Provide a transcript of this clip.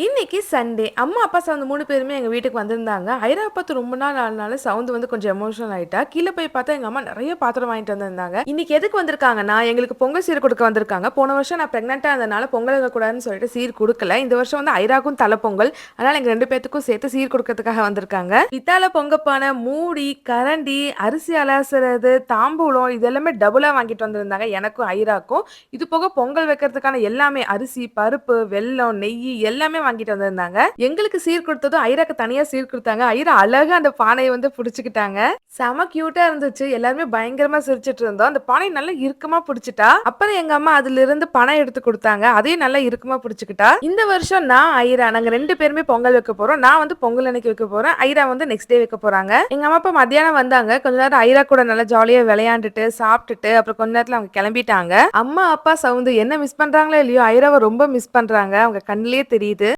இன்னைக்கு சண்டே. அம்மா, அப்பா சவுந்து 3 பேருமே எங்க வீட்டுக்கு வந்திருந்தாங்க. ஐரா பார்த்து ரொம்ப நாள் ஆனனால சவுந்து வந்து கொஞ்சம் எமோஷனல் ஆயிட்டா. கீழ போய் பார்த்தா எங்க அம்மா நெறைய பாத்திரம் வாங்கிட்டு வந்திருந்தாங்க. இன்னைக்கு எதுக்கு வந்திருக்காங்கன்னா, எங்களுக்கு பொங்கல் சீர் குடுக்க வந்திருக்காங்க. போன வருஷம் நான் பிரெக்னன்ட்டா இருந்தனால பொங்கல் வைக்கக்கூடாதுன்னு சொல்லிட்டு சீர் குடுக்கல. இந்த வருஷம் வந்து ஐராக்கும் தல பொங்கல். அதனால எங்க 2 பேத்துக்கும் சேர்த்து சீர் குடுக்கறதுக்காக வந்திருக்காங்க. பித்தாள பொங்கப்பானை, மூடி, கரண்டி, அரிசி அலசுறது, தாம்பூலம் இது எல்லாமே டபுளா வாங்கிட்டு வந்திருந்தாங்க எனக்கும், ஐராக்கும். இது போக பொங்கல் வைக்கிறதுக்கான எல்லாமே அரிசி, பருப்பு, வெல்லம், நெய்யி எல்லாமே வாங்கிட்டு வந்திருந்தாங்க. எங்களுக்கு சீர் குடுத்ததும் ஐராக்கு தனியா சீர் குடுத்தாங்க. ஐரா அழகா அந்த பானைய வந்து புடிச்சுக்கிட்டாங்க. செம கியூட்டா இருந்துச்சு. எல்லாருமே பயங்கரமா சிரிச்சுட்டு இருந்தோம். அந்த பானைய நல்லா இறுக்கமா புடிச்சுட்டா. அப்புறம் எங்க அம்மா அதிலிருந்து பணம் எடுத்து குடுத்தாங்க. அதையும் நல்லா இறுக்கமா புடிச்சுக்கிட்டா. இந்த வருஷம் நான், ஐரா நாங்க 2 பேருமே பொங்கல் வைக்க போறோம். நான் வந்து பொங்கல் அன்னைக்கு வைக்க போறேன். ஐரா வந்து நெக்ஸ்ட் டே வைக்க போறாங்க. எங்க அம்மா அப்பா மத்தியானம் வந்தாங்க. கொஞ்ச நேரம் ஐரா கூட நல்லா ஜாலியா விளையாண்டுட்டு, சாப்பிட்டுட்டு அப்புறம் கொஞ்ச நேரத்துல அவங்க கிளம்பிட்டாங்க. அம்மா, அப்பா சவுந்து என்ன மிஸ் பண்றாங்களோ இல்லையோ ஐராவ ரொம்ப மிஸ் பண்றாங்க. அவங்க கண்ணிலேயே தெரியுது.